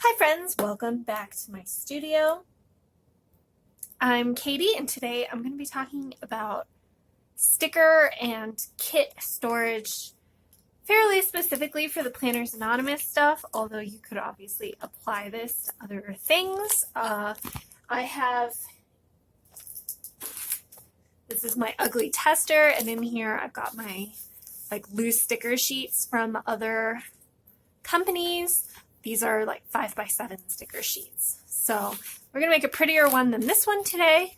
Hi friends, welcome back to my studio. I'm Katie and today I'm going to be talking about sticker and kit storage fairly specifically for the Planners Anonymous stuff, although you could obviously apply this to other things. This is my ugly tester, and in here I've got my loose sticker sheets from other companies. These are like 5x7 sticker sheets. So we're going to make a prettier one than this one today.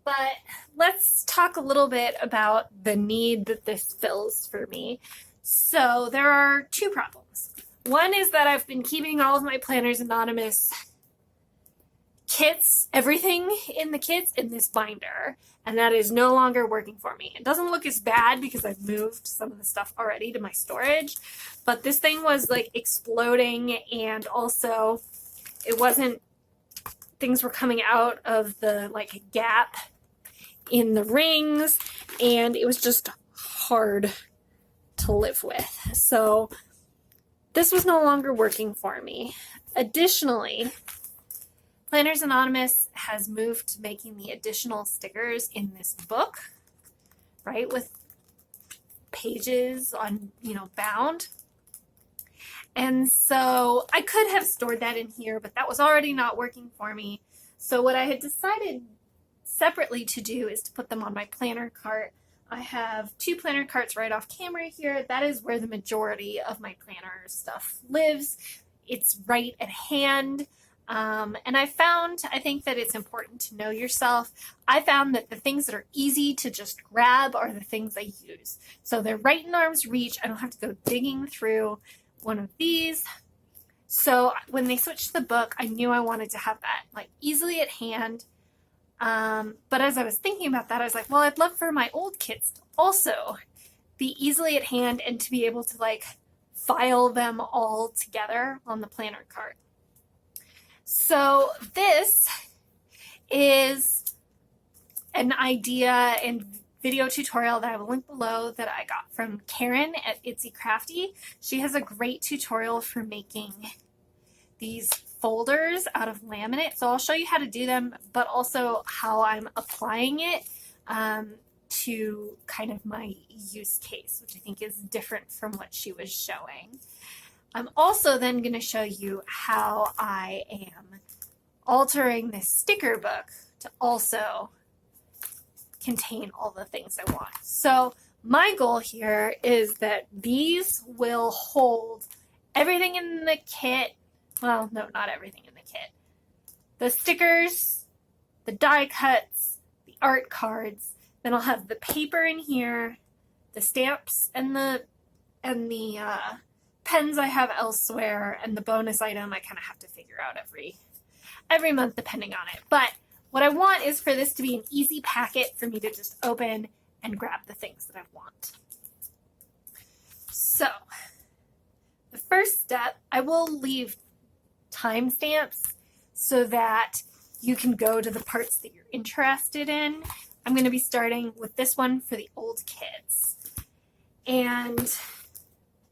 But let's talk a little bit about the need that this fills for me. So there are two problems. One is that I've been keeping all of my Planners Anonymous kits, everything in the kits, in this binder. And that is no longer working for me. It doesn't look as bad because I've moved some of the stuff already to my storage, but this thing was like exploding, and also things were coming out of the gap in the rings, and it was just hard to live with. So this was no longer working for me. Additionally, Planners Anonymous has moved to making the additional stickers in this book, right, with pages on, bound. And so I could have stored that in here, but that was already not working for me. So what I had decided separately to do is to put them on my planner cart. I have two planner carts right off camera here. That is where the majority of my planner stuff lives. It's right at hand. And I think that it's important to know yourself. I found that the things that are easy to just grab are the things I use. So they're right in arm's reach. I don't have to go digging through one of these. So when they switched to the book, I knew I wanted to have that easily at hand. But as I was thinking about that, I was like, well, I'd love for my old kits to also be easily at hand and to be able to file them all together on the planner cart. So this is an idea and video tutorial that I will link below that I got from Karen at ItsyCrafty. She has a great tutorial for making these folders out of laminate. So I'll show you how to do them, but also how I'm applying it to kind of my use case, which I think is different from what she was showing. I'm also then going to show you how I am altering this sticker book to also contain all the things I want. So my goal here is that these will hold everything in the kit. Well, no, not everything in the kit. The stickers, the die cuts, the art cards. Then I'll have the paper in here, the stamps, and the pens I have elsewhere, and the bonus item I kind of have to figure out every month depending on it. But what I want is for this to be an easy packet for me to just open and grab the things that I want. So the first step, I will leave timestamps so that you can go to the parts that you're interested in. I'm going to be starting with this one for the old kits. And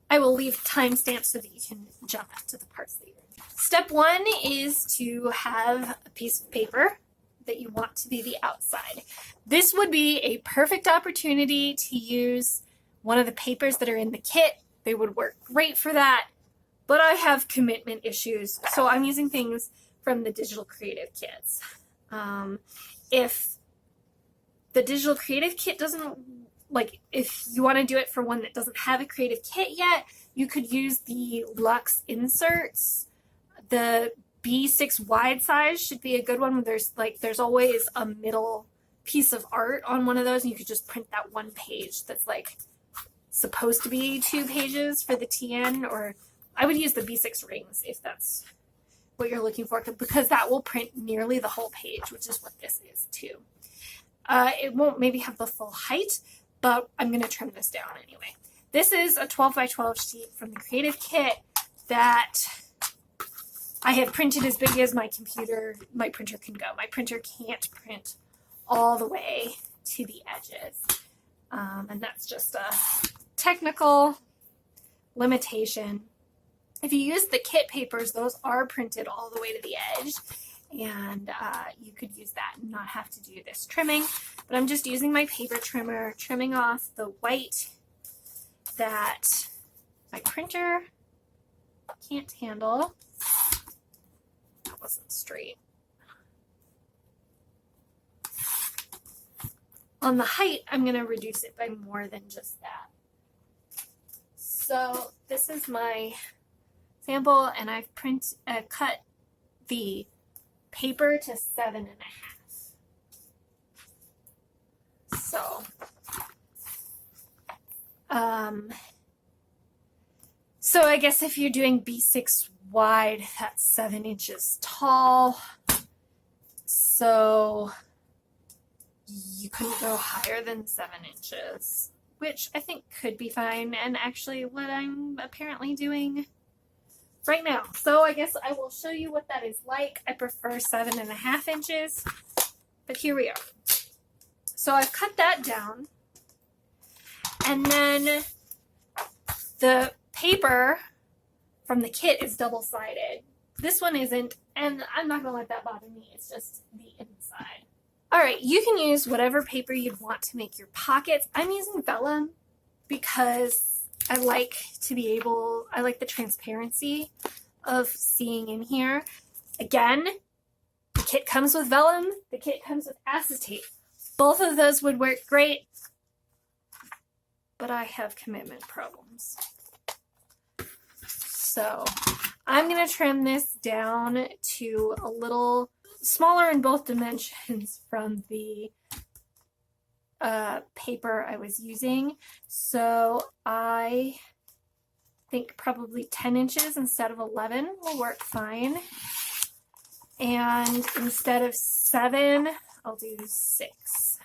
I will leave timestamps so that you can jump to the parts that you're interested in. Step one is to have a piece of paper that you want to be the outside. This would be a perfect opportunity to use one of the papers that are in the kit. They would work great for that, but I have commitment issues, so I'm using things from the digital creative kits. If the digital creative kit doesn't, if you want to do it for one that doesn't have a creative kit yet, you could use the Luxe inserts. The B6 wide size should be a good one. There's always a middle piece of art on one of those, and you could just print that one page that's supposed to be 2 pages for the TN, or I would use the B6 rings if that's what you're looking for, because that will print nearly the whole page, which is what this is too. It won't maybe have the full height, but I'm going to trim this down anyway. This is a 12x12 sheet from the Creative Kit that I have printed as big as my printer can go. My printer can't print all the way to the edges. And that's just a technical limitation. If you use the kit papers, those are printed all the way to the edge, and you could use that and not have to do this trimming. But I'm just using my paper trimmer, trimming off the white that my printer can't handle. That wasn't straight. On the height, I'm going to reduce it by more than just that. So this is my sample, and I've cut the paper to 7.5. So I guess if you're doing B6 wide, that's 7 inches tall. So you couldn't go higher than 7 inches, which I think could be fine, and actually what I'm apparently doing right now. So I guess I will show you what that is like. I prefer 7.5 inches, but here we are. So I've cut that down, and then the paper from the kit is double-sided. This one isn't, and I'm not gonna let that bother me. It's just the inside. All right, you can use whatever paper you'd want to make your pockets. I'm using Vellum because I like the transparency of seeing in here. Again, the kit comes with Vellum, the kit comes with acetate. Both of those would work great, but I have commitment problems. So I'm gonna trim this down to a little smaller in both dimensions from the paper I was using. So I think probably 10 inches instead of 11 will work fine. And instead of 7, I'll do 6.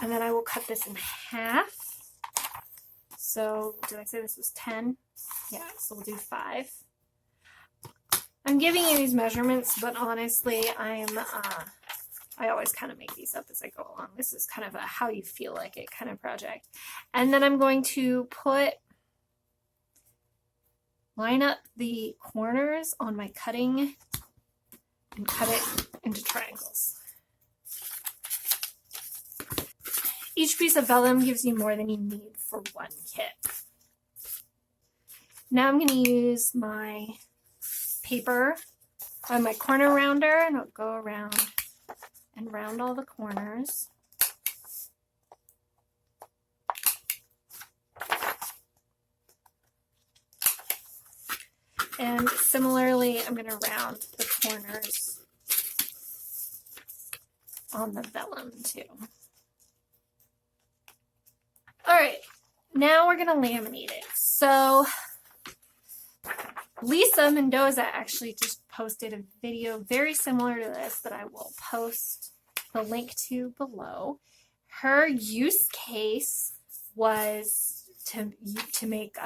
And then I will cut this in half. So did I say this was 10? Yeah, so we'll do 5. I'm giving you these measurements, but honestly, I always kind of make these up as I go along. This is kind of a how you feel like it kind of project. And then I'm going to line up the corners on my cutting and cut it into triangles. Each piece of vellum gives you more than you need for one kit. Now I'm going to use my paper on my corner rounder, and I'll go around and round all the corners. And similarly, I'm going to round the corners on the vellum too. All right, now we're going to laminate it. So Lisa Mendoza actually just posted a video very similar to this that I will post the link to below. Her use case was to make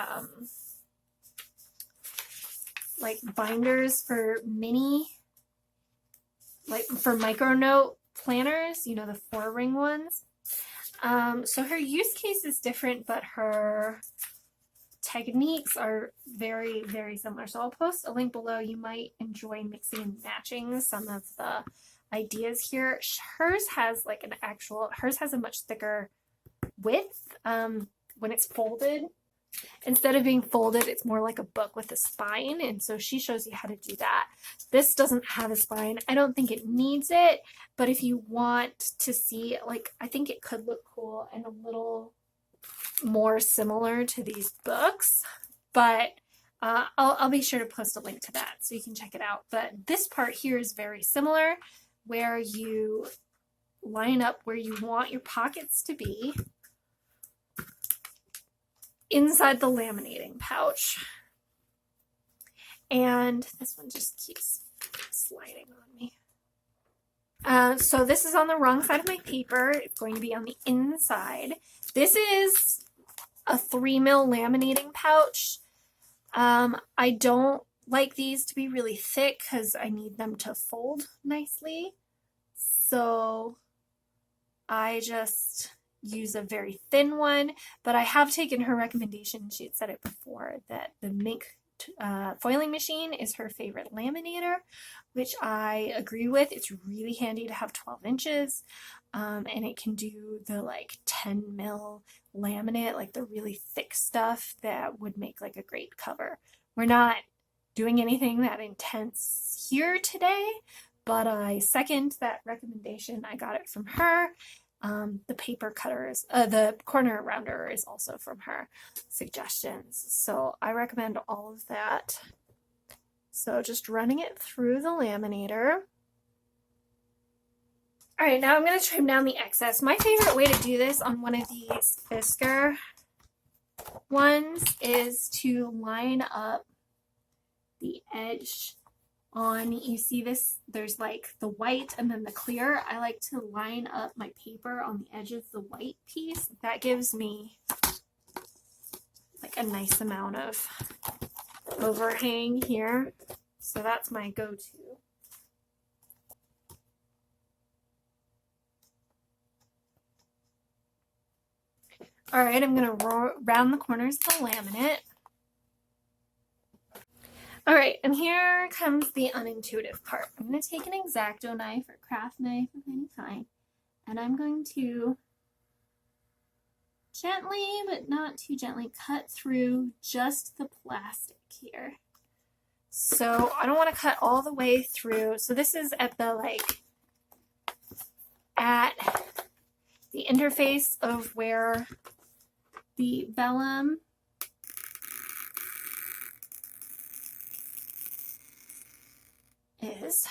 like binders for for micronote planners, you know, the 4-ring ones. So her use case is different, but her techniques are very, very similar. So I'll post a link below. You might enjoy mixing and matching some of the ideas here. Hers has a much thicker width when it's folded. Instead of being folded, it's more like a book with a spine, and so she shows you how to do that. This doesn't have a spine. I don't think it needs it, but if you want to see, I think it could look cool and a little more similar to these books, but I'll be sure to post a link to that so you can check it out. But this part here is very similar, where you line up where you want your pockets to be inside the laminating pouch. And this one just keeps sliding on me. So this is on the wrong side of my paper. It's going to be on the inside. This is a 3mm laminating pouch. I don't like these to be really thick because I need them to fold nicely. So I just use a very thin one, but I have taken her recommendation. She had said it before that the Mink foiling machine is her favorite laminator, which I agree with. It's really handy to have 12 inches, and it can do the like 10 mil laminate, like the really thick stuff that would make like a great cover. We're not doing anything that intense here today, but I second that recommendation. I got it from her. The paper cutters, the corner rounder is also from her suggestions. So I recommend all of that. So just running it through the laminator. All right, now I'm going to trim down the excess. My favorite way to do this on one of these Fisker ones is to line up the edge on, you see this, there's like the white and then the clear. I like to line up my paper on the edge of the white piece. That gives me like a nice amount of overhang here. So that's my go-to. All right, I'm going to round the corners of the laminate. All right, and here comes the unintuitive part. I'm going to take an X-Acto knife or craft knife of any kind, and I'm going to gently, but not too gently, cut through just the plastic here. So I don't want to cut all the way through. So this is at the at the interface of where the vellum is.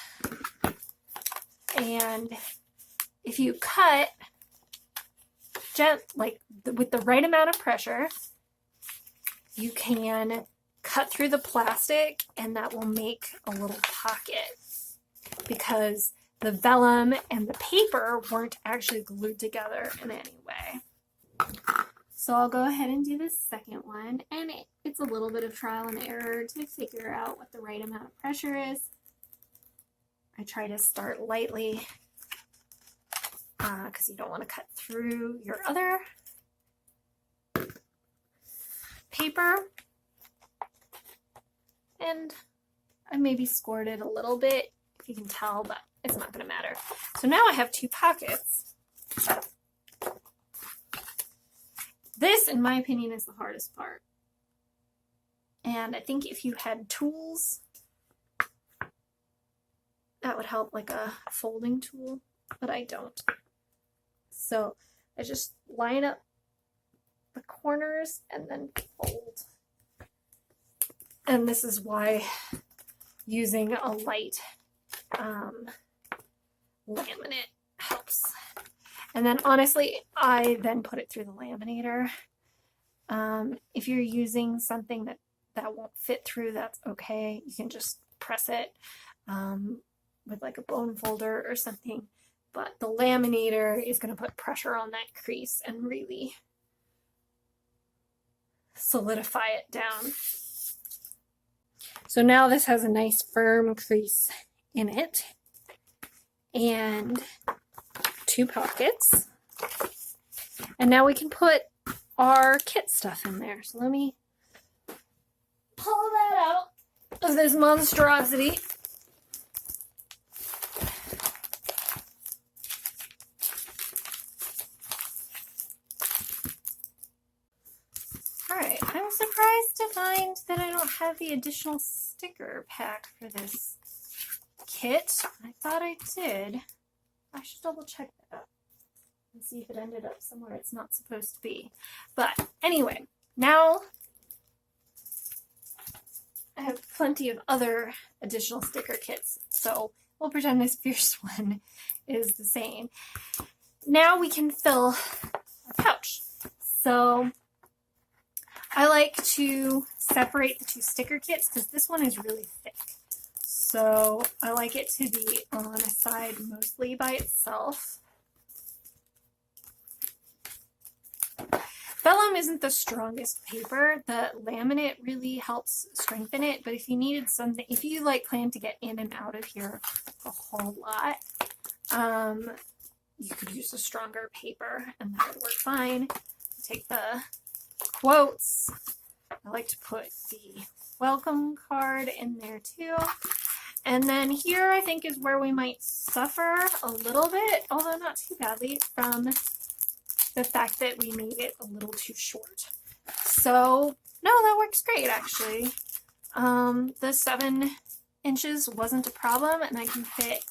And if you cut with the right amount of pressure, you can cut through the plastic and that will make a little pocket because the vellum and the paper weren't actually glued together in any way. So I'll go ahead and do the second one, and it's a little bit of trial and error to figure out what the right amount of pressure is. I try to start lightly because you don't want to cut through your other paper. And I maybe scored it a little bit, if you can tell, but it's not going to matter. So now I have two pockets. This, in my opinion, is the hardest part. And I think if you had tools, that would help, like a folding tool, but I don't. So I just line up the corners and then fold. And this is why using a light laminate helps. And then honestly, I then put it through the laminator. If you're using something that won't fit through, that's okay. You can just press it with like a bone folder or something. But the laminator is going to put pressure on that crease and really solidify it down. So now this has a nice firm crease in it and two pockets. And now we can put our kit stuff in there. So let me pull that out of this monstrosity. Alright, I'm surprised to find that I don't have the additional sticker pack for this kit. I thought I did. I should double check that and see if it ended up somewhere it's not supposed to be. But anyway, now I have plenty of other additional sticker kits, so we'll pretend this fierce one is the same. Now we can fill our pouch. So I like to separate the two sticker kits because this one is really thick. So I like it to be on a side mostly by itself. Vellum isn't the strongest paper. The laminate really helps strengthen it, but if you needed something, if you plan to get in and out of here a whole lot, you could use a stronger paper and that would work fine. Take the quotes. I like to put the welcome card in there too. And then here I think is where we might suffer a little bit, although not too badly, from the fact that we made it a little too short. So no, that works great actually. The 7 inches wasn't a problem, and I can fit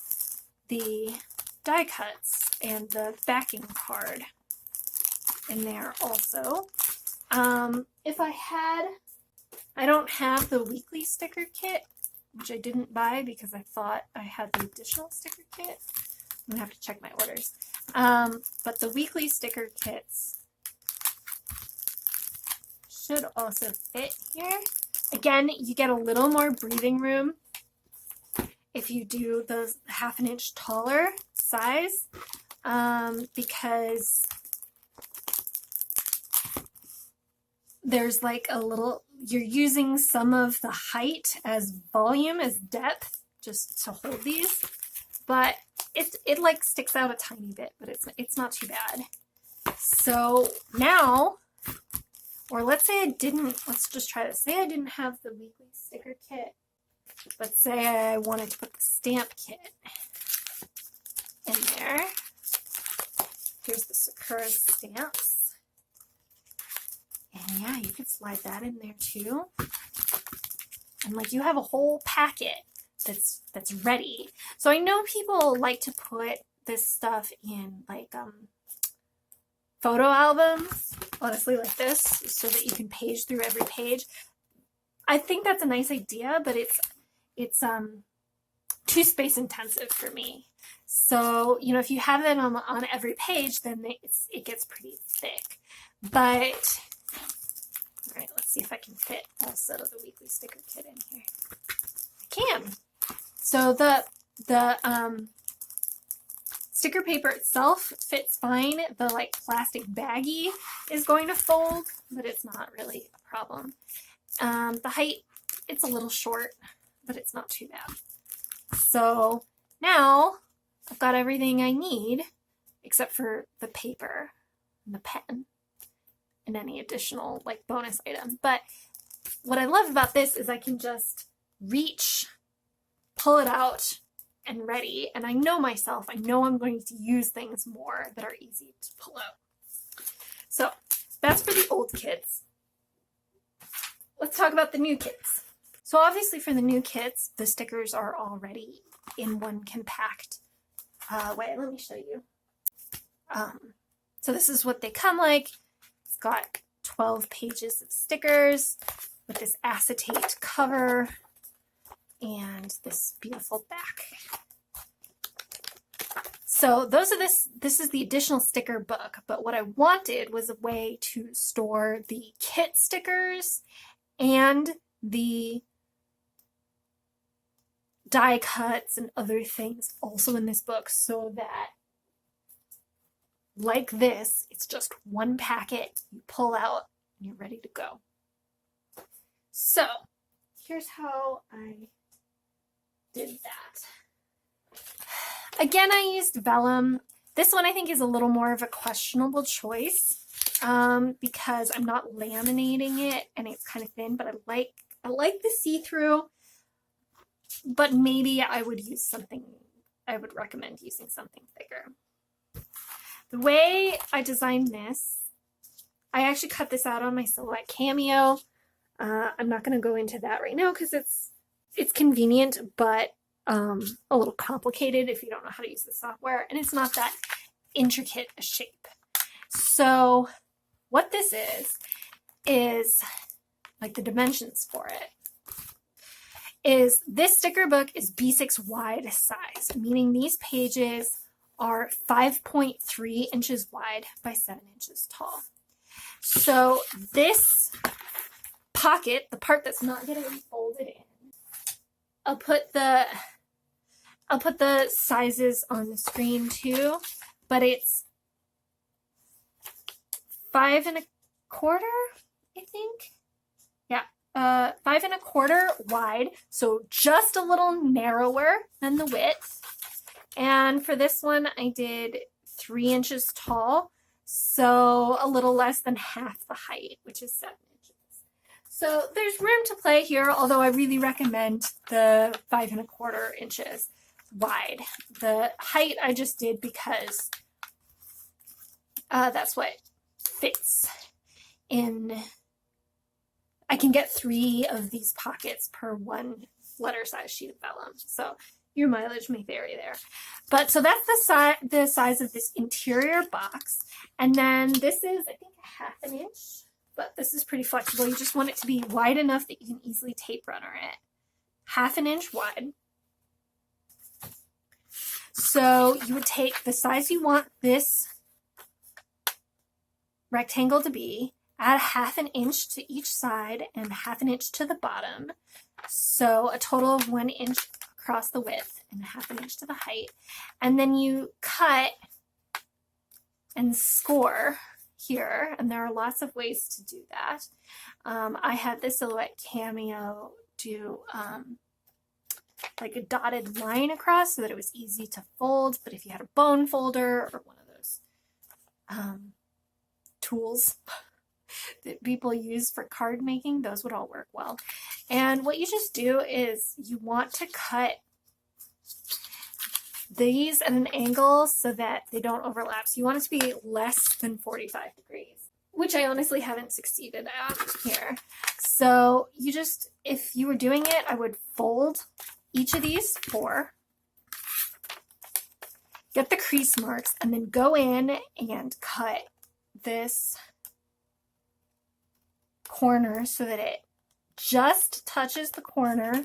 the die cuts and the backing card in there also. If I don't have the weekly sticker kit, which I didn't buy because I thought I had the additional sticker kit. I'm gonna have to check my orders. But the weekly sticker kits should also fit here. Again, you get a little more breathing room if you do the 1/2 an inch taller size, because there's like a little, you're using some of the height as volume, as depth, just to hold these, but it like sticks out a tiny bit, but it's not too bad. So now, or let's say I didn't, let's just try this. Say I didn't have the weekly sticker kit, but say I wanted to put the stamp kit in there. Here's the Sakura stamps. And yeah, you could slide that in there too. And like you have a whole packet that's ready. So I know people like to put this stuff in like photo albums, honestly, like this, so that you can page through every page. I think that's a nice idea, but it's too space intensive for me. So, you know, if you have that on every page, then it gets pretty thick. But all right, let's see if I can fit a set of the weekly sticker kit in here. I can. So the sticker paper itself fits fine. The like plastic baggie is going to fold, but it's not really a problem. The height, it's a little short, but it's not too bad. So now I've got everything I need except for the paper and the pen and any additional like bonus item. But what I love about this is I can just reach, pull it out, and ready. And I know myself, I know I'm going to use things more that are easy to pull out. So that's for the old kits. Let's talk about the new kits. So obviously for the new kits, the stickers are already in one compact way. Let me show you. So this is what they come like. It's got 12 pages of stickers with this acetate cover and this beautiful back. So this is the additional sticker book, but what I wanted was a way to store the kit stickers and the die cuts and other things also in this book, so that like this, it's just one packet you pull out and you're ready to go. So here's how I did that. Again, I used Vellum. This one I think is a little more of a questionable choice because I'm not laminating it and it's kind of thin, but I like the see-through, but maybe I would recommend using something thicker. The way I designed this, I actually cut this out on my Silhouette Cameo. I'm not going to go into that right now because it's convenient, but a little complicated if you don't know how to use the software, and it's not that intricate a shape. So what this is like the dimensions for it, is this sticker book is B6 wide size, meaning these pages are 5.3 inches wide by 7 inches tall. So this pocket, the part that's not getting folded in, I'll put the sizes on the screen too, but it's 5 1/4, I think. Yeah, 5 1/4 wide, so just a little narrower than the width. And for this one, I did 3 inches tall, so a little less than half the height, which is 7 inches. So there's room to play here, although I really recommend the 5 1/4 inches wide. The height I just did because that's what fits in. I can get 3 of these pockets per 1 letter size sheet of vellum, so your mileage may vary there. But so that's the size of this interior box, and then this is, I think, 1/2 inch, but this is pretty flexible. You just want it to be wide enough that you can easily tape runner it. 1/2 inch wide. So you would take the size you want this rectangle to be, add 1/2 inch to each side and 1/2 inch to the bottom. So a total of 1 inch across the width and 1/2 inch to the height. And then you cut and score here, and there are lots of ways to do that. I had this Silhouette Cameo do like a dotted line across so that it was easy to fold, but if you had a bone folder or one of those tools that people use for card making, those would all work well. And what you just do is you want to cut these at an angle so that they don't overlap. So you want it to be less than 45 degrees, which I honestly haven't succeeded at here. So you just, if you were doing it, I would fold each of these 4, get the crease marks, and then go in and cut this corner so that it just touches the corner.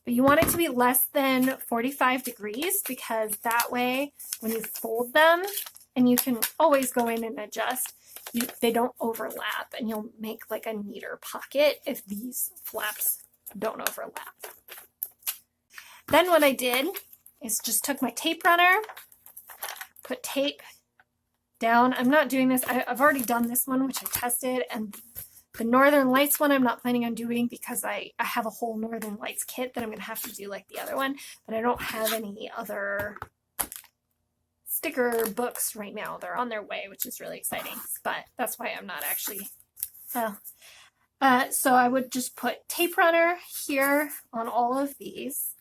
But you want it to be less than 45 degrees because that way when you fold them, and you can always go in and adjust, they don't overlap, and you'll make like a neater pocket if these flaps don't overlap. Then what I did is just took my tape runner, put tape down. I'm not doing this. I've already done this one, which I tested, and the Northern Lights one I'm not planning on doing because I have a whole Northern Lights kit that I'm going to have to do like the other one, but I don't have any other sticker books right now. They're on their way, which is really exciting, but that's why I'm not actually, so I would just put tape runner here on all of these.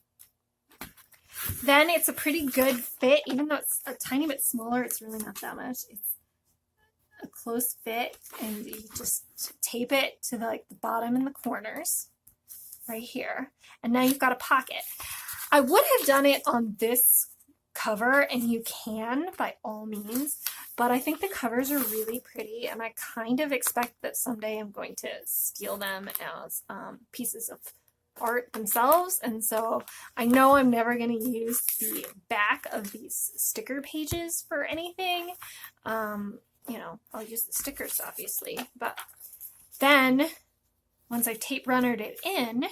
Then it's a pretty good fit, even though it's a tiny bit smaller, it's really not that much. It's a close fit, and you just tape it to the bottom and the corners right here. And now you've got a pocket. I would have done it on this cover, and you can by all means, but I think the covers are really pretty, and I kind of expect that someday I'm going to steal them as pieces of art themselves, and so I know I'm never going to use the back of these sticker pages for anything. You know, I'll use the stickers obviously, but then once I tape runnered it in,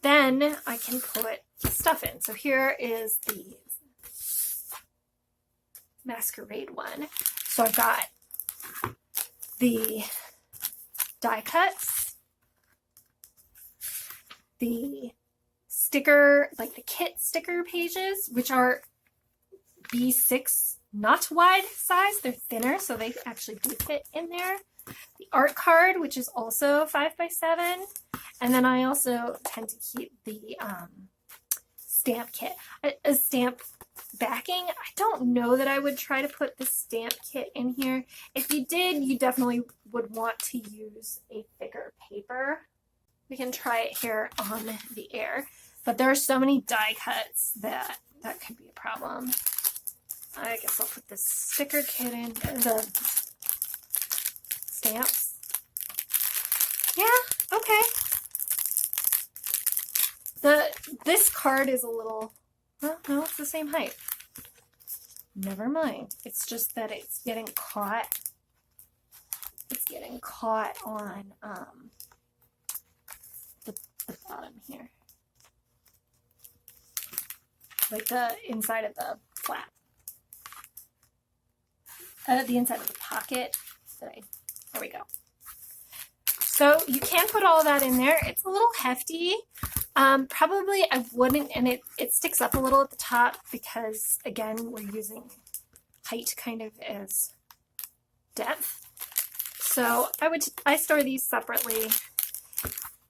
then I can put stuff in. So here is the Masquerade one. So I've got the die cuts, the sticker, like the kit sticker pages, which are B6 not wide size. They're thinner, so they actually do fit in there. The art card, which is also 5x7. And then I also tend to keep the stamp kit. A stamp backing, I don't know that I would try to put the stamp kit in here. If you did, you definitely would want to use a thicker paper. We can try it here on the air, but there are so many die cuts that could be a problem. I guess I'll put the sticker kit in, the stamps. Yeah, okay. This card is a little, well, no, it's the same height. Never mind. It's just that it's getting caught. It's getting caught on the bottom here, like the inside of the flap. The inside of the pocket. There we go. So you can put all that in there. It's a little hefty. Probably I wouldn't, and it sticks up a little at the top because, again, we're using height kind of as depth. So I store these separately.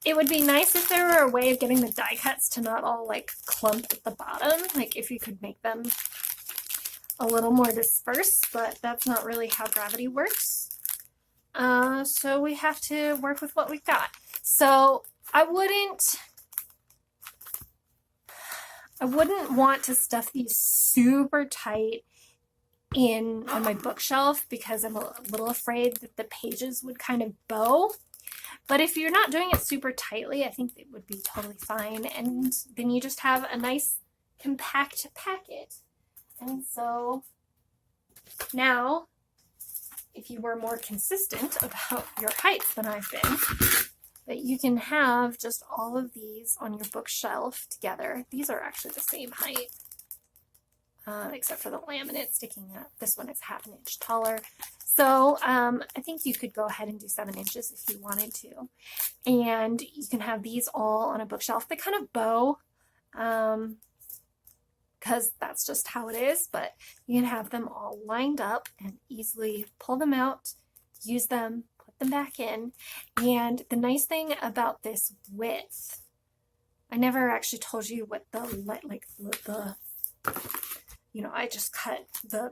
It would be nice if there were a way of getting the die cuts to not all like clump at the bottom, like if you could make them a little more dispersed, but that's not really how gravity works. So we have to work with what we've got. So I wouldn't want to stuff these super tight in on my bookshelf because I'm a little afraid that the pages would kind of bow. But if you're not doing it super tightly, I think it would be totally fine. And then you just have a nice compact packet. And so now, if you were more consistent about your heights than I've been, that you can have just all of these on your bookshelf together. These are actually the same height, except for the laminate sticking up. This one is half an inch taller. So I think you could go ahead and do 7 inches if you wanted to. And you can have these all on a bookshelf. They kind of bow because that's just how it is, but you can have them all lined up and easily pull them out, use them, put them back in. And the nice thing about this width, I never actually told you what I just cut the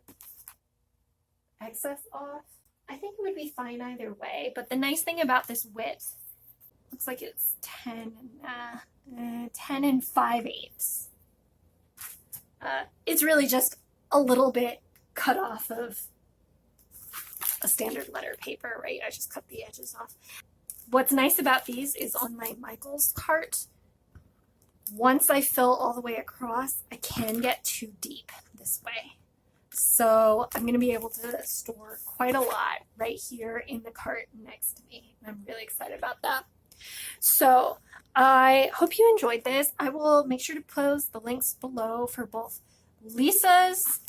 excess off. I think it would be fine either way, but the nice thing about this width, looks like it's 10 and 5/8. It's really just a little bit cut off of a standard letter paper, right? I just cut the edges off. What's nice about these is on my Michaels cart, once I fill all the way across, I can get too deep this way. So I'm going to be able to store quite a lot right here in the cart next to me. And I'm really excited about that. So I hope you enjoyed this. I will make sure to post the links below for both Lisa's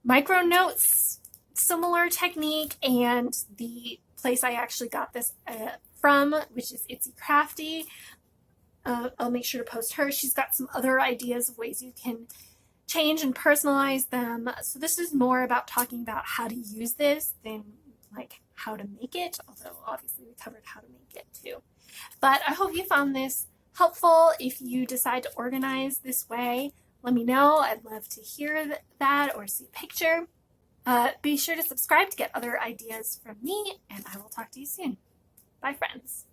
micronotes similar technique and the place I actually got this from, which is ItsyCrafty. I'll make sure to post her. She's got some other ideas of ways you can change and personalize them. So this is more about talking about how to use this than like how to make it, although obviously we covered how to make it too. But I hope you found this helpful. If you decide to organize this way, let me know. I'd love to hear that or see a picture. Be sure to subscribe to get other ideas from me, and I will talk to you soon. Bye, friends.